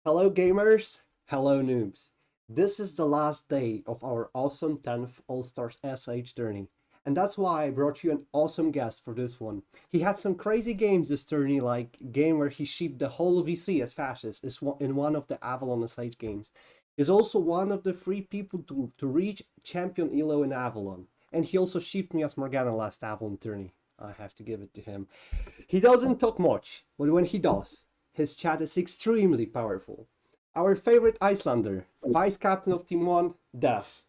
Hello, gamers. Hello, noobs. This is the last day of our awesome 10th All Stars SH tourney. And that's why I brought you an awesome guest for this one. He had some crazy games this tourney, like game where he shipped the whole VC as fascist is in one of the Avalon SH games. He's also one of the 3 people to reach Champion Elo in Avalon. And he also shipped me as Morgana last Avalon tourney. I have to give it to him. He doesn't talk much, but when he does, his chat is extremely powerful. Our favorite Icelander, vice captain of Team 1, Def.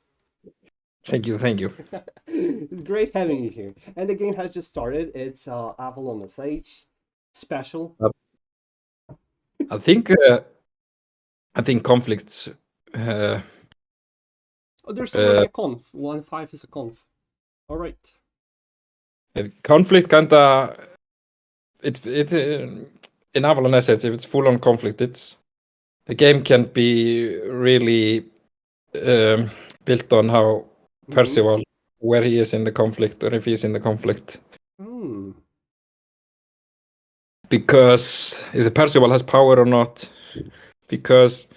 Thank you, thank you. It's great having you here. And the game has just started. It's Avalon SH special. I think conflicts. Oh, there's already a conf. 1-5 is a conf. All right. Conflict kinda. It in Avalon assets, if it's full on conflict, the game can be really built on how Percival, where he is in the conflict, or if he's in the conflict. Because if the Percival has power or not, because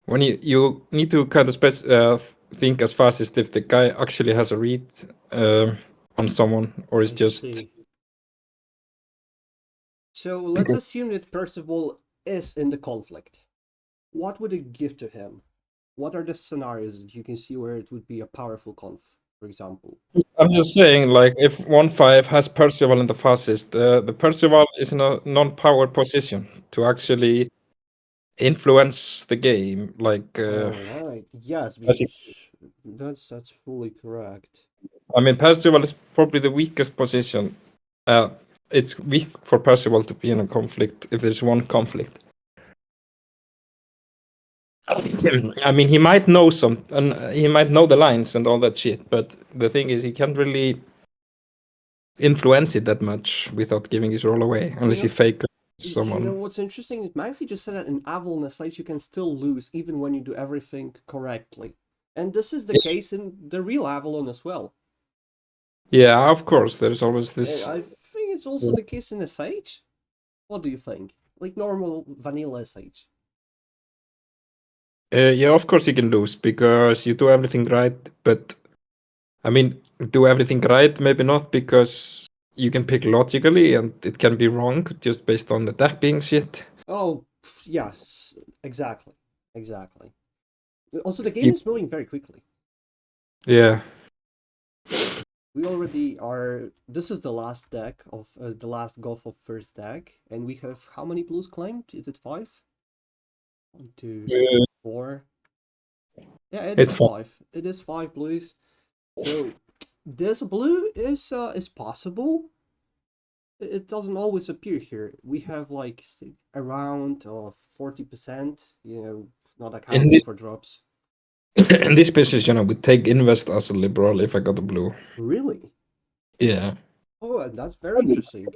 when you need to kind of think as fast as if the guy actually has a read on someone, or is just. So let's assume that Percival is in the conflict. What would it give to him? What are the scenarios that you can see where it would be a powerful conf, for example? I'm just saying, like, if 1-5 has Percival in the fastest, the Percival is in a non-power position to actually influence the game. Like, right, yes, because that's fully correct. I mean, Percival is probably the weakest position. It's weak for Percival to be in a conflict if there's one conflict. I mean, he might know he might know the lines and all that shit, but the thing is, he can't really influence it that much without giving his role away, unless he fake someone. You know what's interesting? Maxi just said that in Avalon SH you can still lose even when you do everything correctly. And this is the case in the real Avalon as well. Yeah, of course, there's always this. I think it's also the case in SH. What do you think? Like normal vanilla SH. Yeah, of course you can lose because you do everything right, but I mean, do everything right, maybe not, because you can pick logically and it can be wrong just based on the deck being shit. Oh, yes, exactly. Also, the game is moving very quickly. Yeah. We already are. This is the last deck of the last Gulf of first deck, and we have how many blues claimed? Is it 5? 1, 2, 4. Yeah, it's 5. It is 5 blues. So this blue is possible. It doesn't always appear here. We have like around 40%. You know, not accounting for drops. In this position, I would take invest as a liberal if I got a blue. Really? Yeah. Oh, that's very interesting.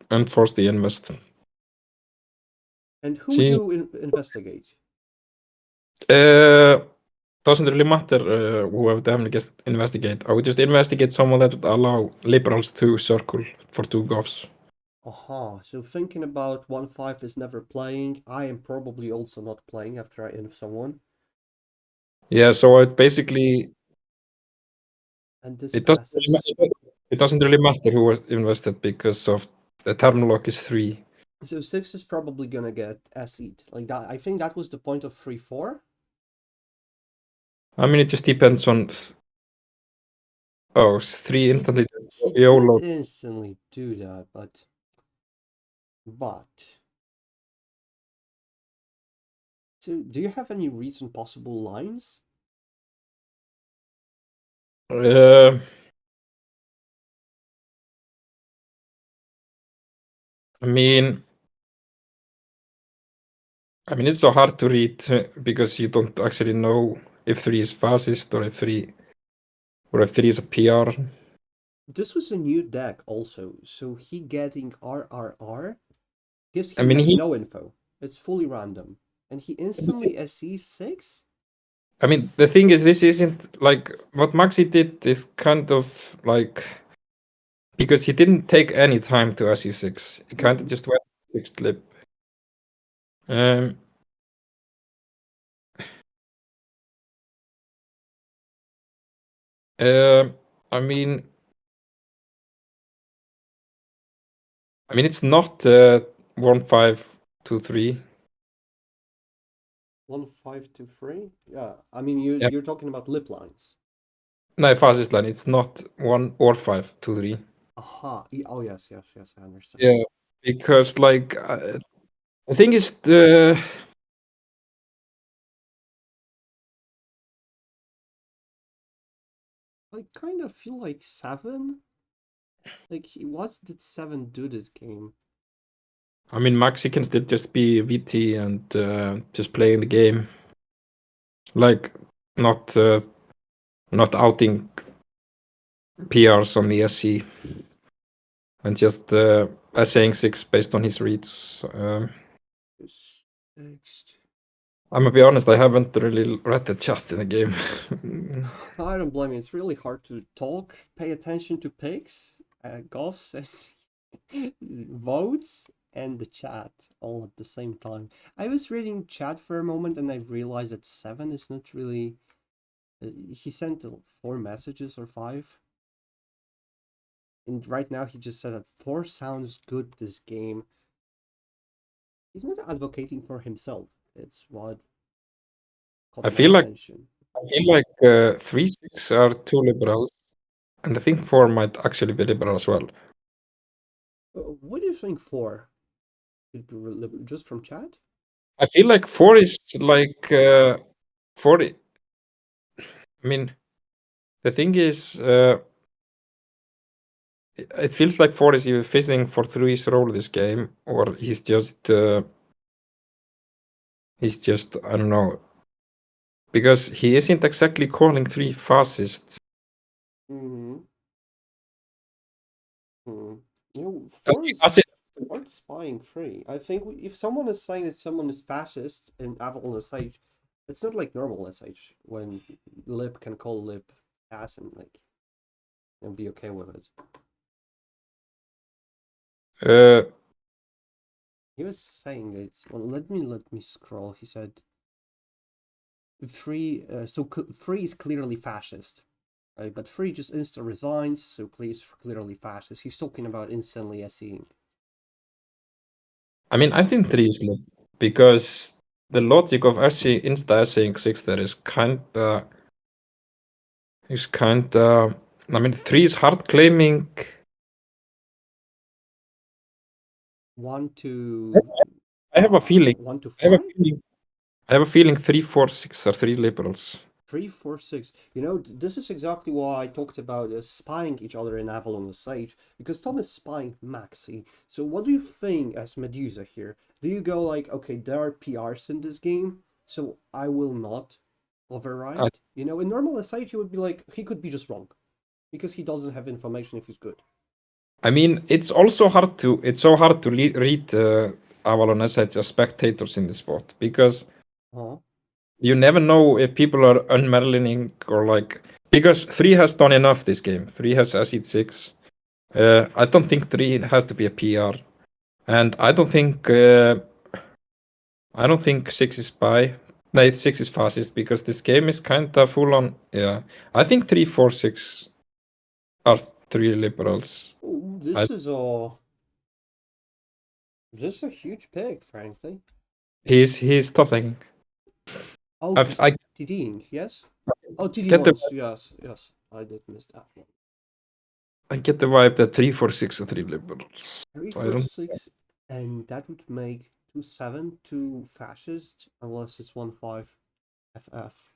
And force the invest. And who do you investigate? Doesn't really matter who I would investigate. I would just investigate someone that would allow liberals to circle for 2 goths. Aha, so thinking about 1-5 is never playing, I am probably also not playing after I inv someone. Yeah, so it basically. And this it doesn't really matter who was invested because of the term lock is 3. So 6 is probably gonna get SE'd. Like that, I think that was the point of 3-4. I mean, it just depends on. Oh, 3 instantly. He did instantly do that, but. So, do you have any recent possible lines? I mean, it's so hard to read because you don't actually know if 3 is fastest or if 3 is a PR. This was a new deck also, so he getting RRR gives him no info. It's fully random. And he instantly SCs 6? I mean, the thing is, this isn't like what Maxi did is kind of like because he didn't take any time to SE6. He kind of just went 6th lip. Um, uh, I mean, it's not 1523. 1523? Yeah, I mean, Yeah. you're talking about lip lines. No, fastest line. It's not 1 or 523. Aha. Oh, yes, yes, yes, I understand. Yeah, because like the thing is the I kind of feel like 7. Like, what did 7 do this game? I mean, Maxi can still just be VT and just playing the game, like not not outing PRs on the SC and just saying 6 based on his reads. Just next. I'm gonna be honest, I haven't really read the chat in the game. I don't blame you. It's really hard to talk, pay attention to picks, golfs, and votes, and the chat all at the same time. I was reading chat for a moment and I realized that 7 is not really. He sent 4 messages or 5. And right now he just said that 4 sounds good this game. He's not advocating for himself. It's what caught I my feel like attention. 3-6 are too liberal, and I think 4 might actually be liberal as well. What do you think 4? Just from chat? I feel like 4 is like 40. I mean, the thing is, it feels like 4 is either fishing for 3's role this game, or he's just I don't know, because he isn't exactly calling 3 fascist. Mm-hmm. Hmm. You know, As, 4 is as it, aren't spying free. I think if someone is saying that someone is fascist in Avalon SH, it's not like normal SH when Lip can call Lip ass and be okay with it. He was saying that well, let me scroll. He said free free is clearly fascist. Right? But free just insta resigns, so clearly fascist. He's talking about instantly SEing. I mean, I think 3 is lib, because the logic of insta essaying 6 there is kinda. I mean, 3 is hard claiming. 1 to I have a feeling. 1 to I have a 5. feeling. I have a feeling 3, 4, 6 are 3 liberals. 3, 4, 6. You know, this is exactly why I talked about spying each other in Avalon Sage, because Tom is spying Maxi. So what do you think as Medusa here? Do you go like, okay, there are PRs in this game, so I will not override? You know, in normal Sage, you would be like, he could be just wrong, because he doesn't have information if he's good. I mean, it's so hard to read Avalon SH as spectators in this spot, because Huh? you never know if people are unmerlining or like, because 3 has done enough this game. 3 has SE 6. I don't think 3 has to be a PR, and I don't think 6 is spy. No, 6 is fascist, because this game is kind of full on. Yeah, I think 3, 4, 6 are 3 liberals. Ooh, this is a huge pick, frankly. He's top taking. Oh, I he's TDing, yes? Oh, TD get the once, yes. I did miss that one. I get the vibe that 3, 4, 6 are 3 liberals. 3, So I 4, don't. 6, and that would make 2, 7 to fascist, unless it's 1, 5 FF.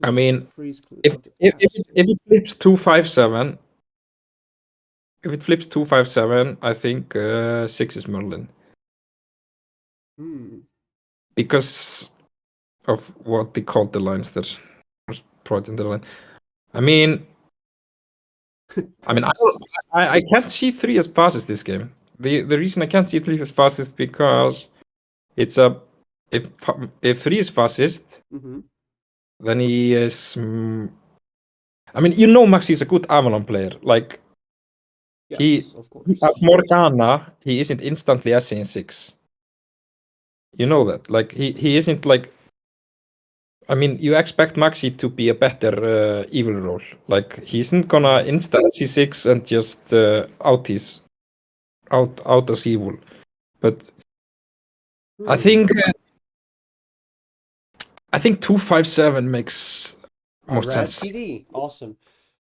I mean, Freeze if it flips 257, I think 6 is Merlin, because of what they called the lines that was brought in the line. I mean, I can't see 3 as fastest this game. The reason I can't see 3 as fastest because it's a if 3 is fastest, then he is. I mean, Maxi is a good Avalon player. Like, Yes, of course. As Morgana, he isn't instantly SC in 6. You know that. Like, he isn't like. I mean, you expect Maxi to be a better evil role. Like, he isn't gonna insta C6 and just out as evil. But I think 257 makes more Red sense. TD, awesome.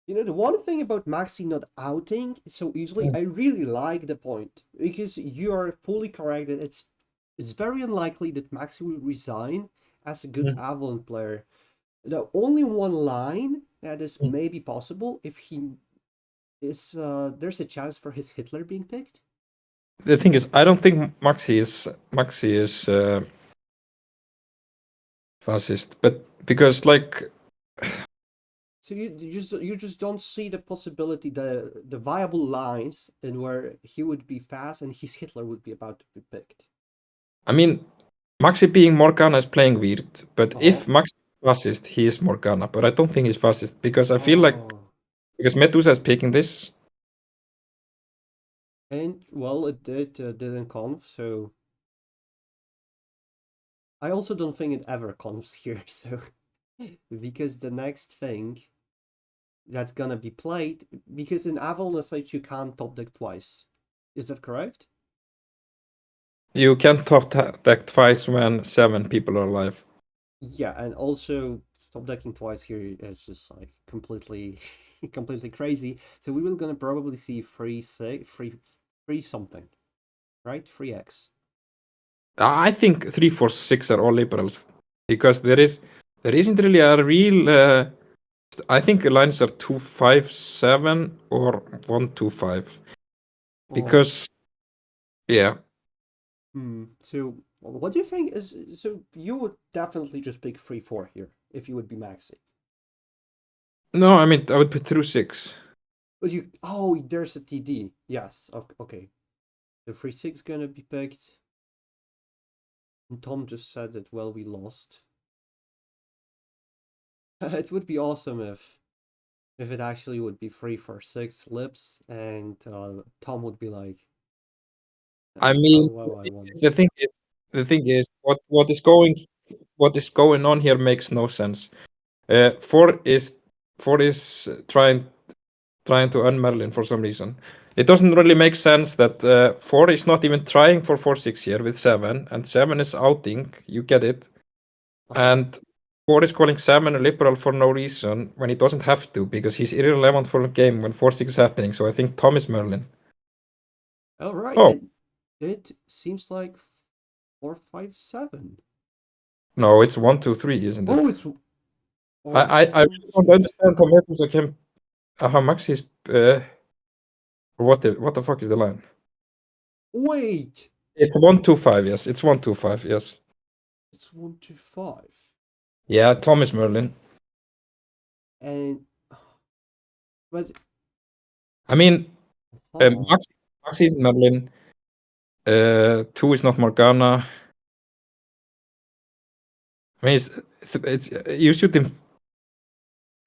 You know, the one thing about Maxi not outing so easily, I really like the point, because you are fully correct that it's very unlikely that Maxi will resign as a good Avalon player. The only one line that is maybe possible if he is there's a chance for his Hitler being picked. The thing is, I don't think Maxi is fascist, but because like. So you just don't see the possibility, the viable lines in where he would be fast and his Hitler would be about to be picked. I mean, Maxi being Morgana is playing weird, but if Maxi is fascist, he is Morgana. But I don't think he's fascist because I feel like because Medusa is picking this. And well, it didn't conf, so I also don't think it ever confs here. So because the next thing that's gonna be played, because in Avalon SH you can't top deck twice. Is that correct? You can top deck twice when 7 people are alive. Yeah, and also top decking twice here is just like completely crazy. So we will gonna probably see free something, right? 3x. I think 3, 4, 6 are all liberals because there isn't really a real. I think the lines are 2, 5, 7 or 1, 2, 5 because yeah. So what do you think is, so you would definitely just pick 3, 4 here if you would be Maxi. No, I mean I would put through 6. But there's a TD. Yes, okay. The 3, 6 gonna be picked. And Tom just said that, well, we lost. It would be awesome if it actually would be 3 for 6 lips and Tom would be like, I mean, I won. the thing is, what is going on here makes no sense. 4 is trying to unmerlin for some reason. It doesn't really make sense that 4 is not even trying for 4-6 here with 7, and 7 is outing. You get it, and 4 is calling 7 a liberal for no reason when he doesn't have to because he's irrelevant for the game when 4-6 is happening. So I think Tom is Merlin. All right. Oh. It seems like 4, 5, 7. No, it's 1, 2, 3, isn't it? Oh, it's. I really don't understand how Medusa can. How Maxi is. What the fuck is the line? Wait. It's 1, 2, 5. Yes, it's 1, 2, 5. Yes. It's 1, 2, 5. Yeah, Tom is Merlin. And. But. I mean, Maxi is Merlin. 2 is not Morgana. I mean, it's you shoot him.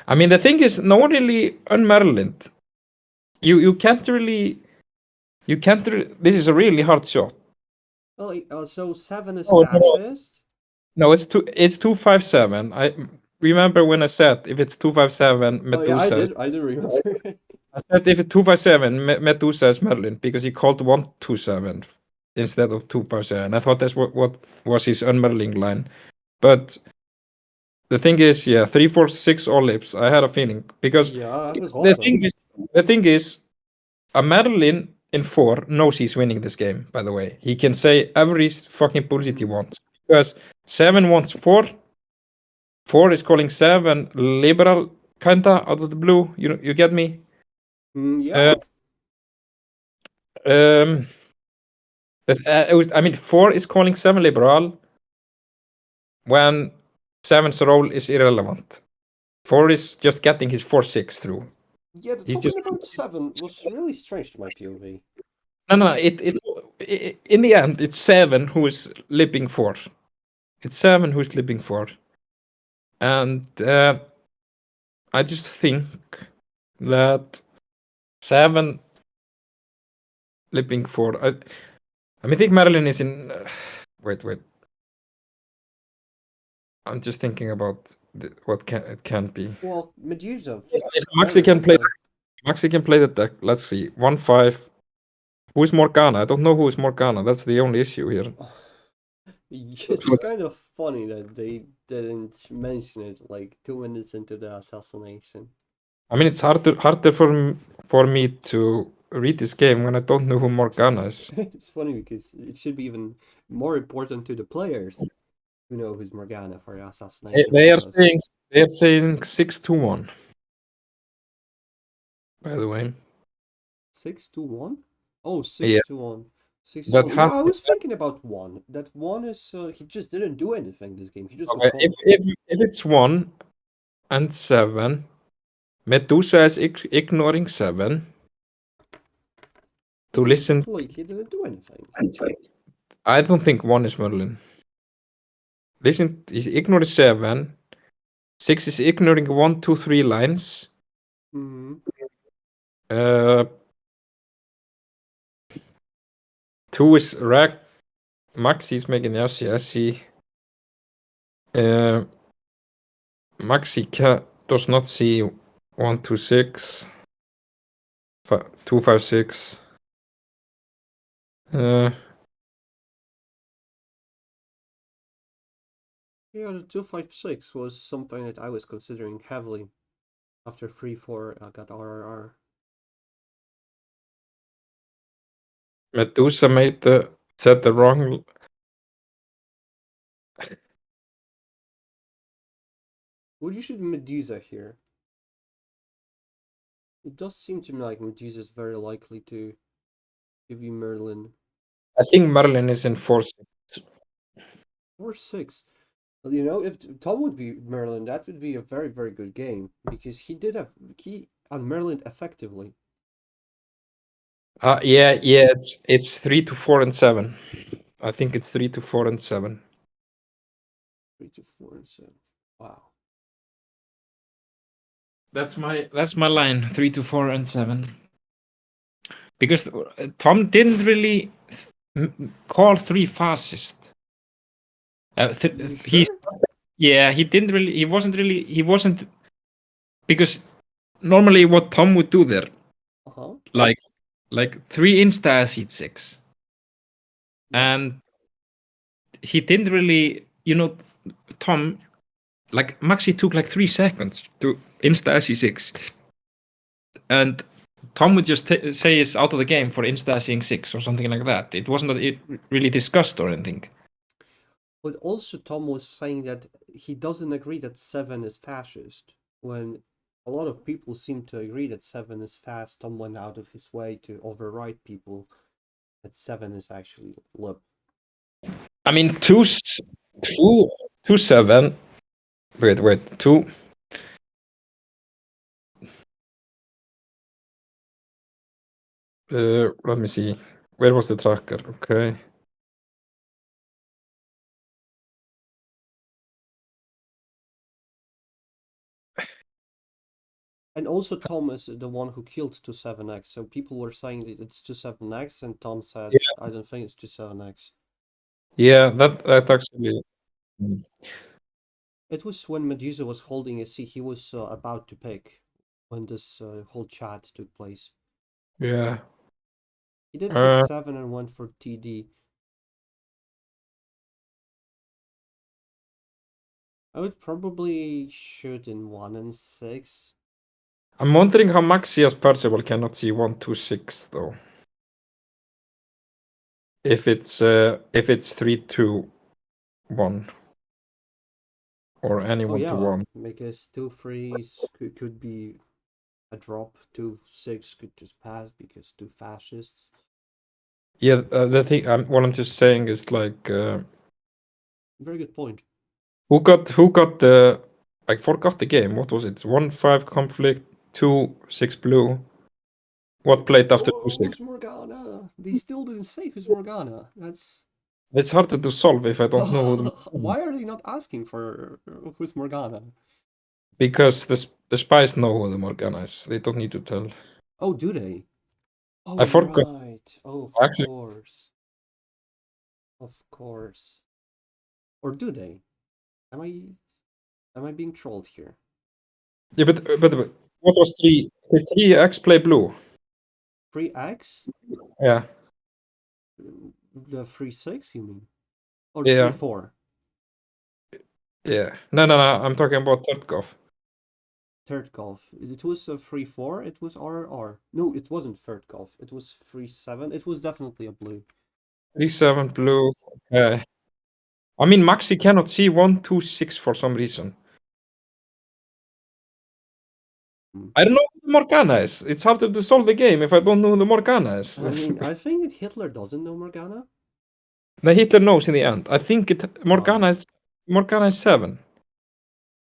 I mean, the thing is, no one really unmerlined. You can't really. This is a really hard shot. Well, so 7 is fascist? No, it's 257. I remember when I said if it's 257, Medusa. Oh, yeah, I did remember. I said if it's 257, Medusa is Merlin because he called 127 instead of 257. I thought that's what was his unmerling line. But the thing is, yeah, 3, 4, 6 all lips. I had a feeling because the thing is, a Merlin in 4 knows he's winning this game. By the way, he can say every fucking bullshit he wants because 7 wants 4. 4 is calling 7 liberal, kinda out of the blue. You get me? Yeah. I mean, 4 is calling 7 liberal when 7's role is irrelevant. 4 is just getting his 4-6 through. Yeah, talking about 7 was really strange to my POV. No. It in the end, it's 7 who is lipping 4. It's 7 who's lipping 4, and I just think that 7 Lipping 4. I mean, I think Marilyn is in. Wait. I'm just thinking about what it can be. Well, Medusa. If Maxi can play. Maxi can play the deck. Let's see. 1/5. Who is Morgana? I don't know who is Morgana. That's the only issue here. It's kind of funny that they didn't mention it like 2 minutes into the assassination. I mean, it's harder for me to read this game when I don't know who Morgana is. It's funny because it should be even more important to the players who know who's Morgana for the assassination. They are saying 6-1. By the way, 6-1? Oh, Yeah. 6-1. 6 But Yeah, I was thinking about 1. That 1 is he just didn't do anything this game. He just okay, got if it's 1 and 7, Medusa is ignoring 7 to listen. Completely didn't do anything. I don't think 1 is Merlin. Listen, he's ignoring 7. 6 is ignoring 1, 2, 3 lines. Mm-hmm. 2 is Rack. Maxi is making Yashi. I see. Maxi does not see 1, 2, 6. 2, 5, 6. Yeah, the 256 was something that I was considering heavily after 3-4 I got RRR. Medusa said the wrong. Would you shoot Medusa here? It does seem to me like Medusa is very likely to give you Merlin. I think Merlin is in 4-6. 4-6. Well, you know, if Tom would be Merlin, that would be a very, very good game because he did have key on Merlin effectively. Yeah, it's 3 to 4 and 7. I think it's 3 to 4 and 7. 3 to 4 and 7. Wow. That's my line. 3 to 4 and 7. Because Tom didn't really call 3 fascist. He didn't really. He wasn't because normally what Tom would do there, like 3 insta acid 6, and he didn't really, Tom, like Maxi took like 3 seconds to insta acid 6, and Tom would just say it's out of the game for insta acid 6 or something like that. It wasn't that it really discussed or anything. But also Tom was saying that he doesn't agree that 7 is fascist. When a lot of people seem to agree that 7 is fast, Tom went out of his way to override people that 7 is actually lip. I mean, 2 7. Wait, 2. Let me see. Where was the tracker? Okay. And also Tom is the one who killed 27X, so people were saying that it's 27X, and Tom said, I don't think it's 27X. Yeah, that actually. It was when Medusa was holding a seat, he was about to pick when this whole chat took place. Yeah. He did pick 7 and went for TD. I would probably shoot in 1 and 6. I'm wondering how Maxi as Percival cannot see 1, 2, 6 though. If it's 3, 2, 1. Or any 1 to 1. Because 2 3s could be a drop. 2 6 could just pass because 2 fascists. Yeah, the thing what I'm just saying is like very good point. Who got the I forgot the game. What was it? 1-5 conflict, 2-6 blue. What played after 2-6? Who's Morgana? They still didn't say who's Morgana. It's harder to solve if I don't know who. Why are they not asking for who's Morgana? Because the spies know who the Morgana is. They don't need to tell. Oh, do they? Oh, I forgot. Right. right. Oh, of Actually, course. Of course. Or do they? Am I being trolled here? yeah, but what was three? Did 3x play blue? Free X? Yeah, The free 6, you mean? Or yeah, 3-4? yeah. No. I'm talking about third golf. Third golf. It was a free 4, it was RR. No, it wasn't third golf. It was free 7. It was definitely a blue. 3-7 blue. Okay. I mean, Maxi cannot see 1, 2, 6 for some reason. I don't know who the Morgana is. It's harder to solve the game if I don't know who the Morgana is. I mean, I think that Hitler doesn't know Morgana. The Hitler knows in the end. I think Morgana is 7.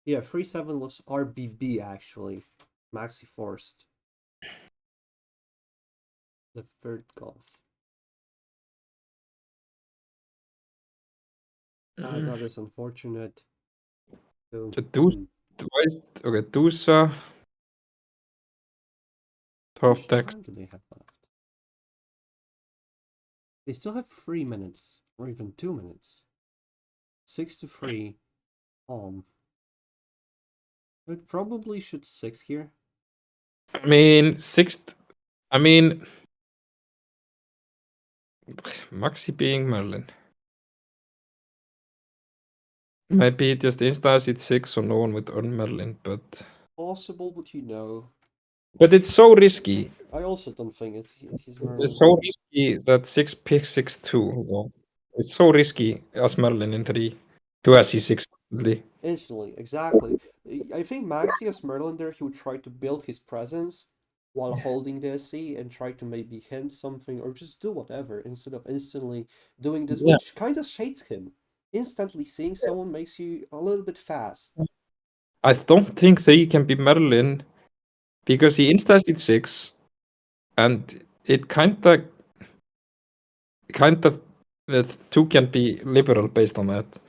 Yeah, free 7 was RBB actually. Maxi forced. The third golf. That is unfortunate. So, Okay, Dusa. how Top much deck. time do they have left? They still have 3 minutes, or even 2 minutes. 6 to 3. I probably should 6 here. I mean, sixth. I mean, Maxi being Merlin. Maybe just insta at 6 so no one would earn Merlin, but Possible, but you know. but it's so risky. I also don't think he's Merlin. It's so risky that 6 picks 6-2. So it's so risky as Merlin in 3 to SE6. Instantly, exactly. I think Maxi as Merlin there, he would try to build his presence while holding the SC and try to maybe hint something or just do whatever instead of instantly doing this, Yeah. which kind of shades him. Instantly seeing someone makes you a little bit fast. I don't think 3 can be Merlin because he insta at 6 and it kinda 2 can be liberal based on that.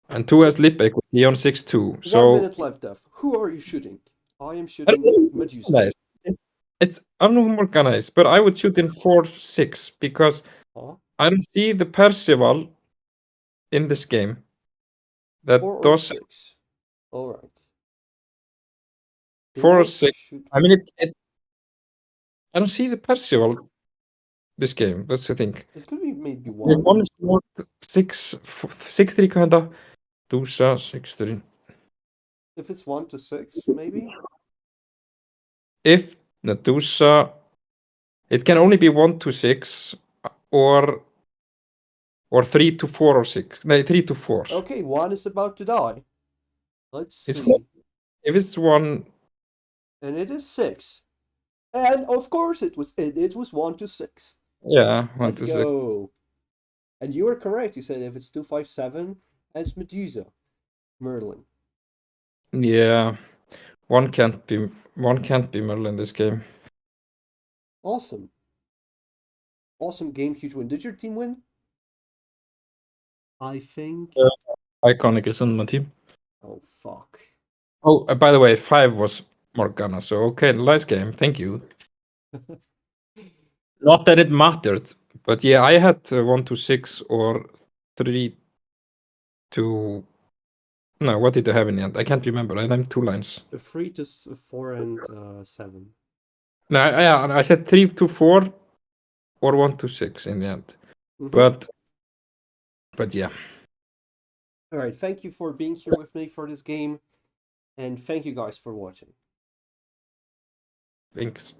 And 2 has lip equity on 6-2. So 1 minute left, Def. Who are you shooting? I am shooting Medusa. Nice. It's I don't know who Morgana is, but I would shoot in 4-6 because Huh? I don't see the Percival in this game. That 4 or does 6? Alright. 4 or 6. Shoot. I mean, I don't see the Percival this game. That's the thing. It could be maybe If 1. one is more 6-3 kinda. Dusa 6-3. If it's 1 to 6, maybe? If Nadusa, it can only be 1-6 or 3-4 or 6. No, 3-4. Okay, 1 is about to die. Let's It's see. not, if it's 1, And it is 6. And of course it was 1 to 6. yeah, 1 Let's to 6. go. And you were correct. You said if it's 257, it's Medusa. Merlin. Yeah, one can't be Merlin this game. Awesome. Awesome game, huge win. Did your team win? I think. Iconic is on my team. Oh fuck. Oh, by the way, 5 was Morgana. So okay, nice game. Thank you. Not that it mattered, but yeah, I had 1-6 or 3 to. No, what did I have in the end? I can't remember. I named 2 lines. 3 to 4 and 7. No, yeah, I said 3-4 or 1-6 in the end. Mhm. But yeah. All right. Thank you for being here with me for this game, and thank you guys for watching. Thanks.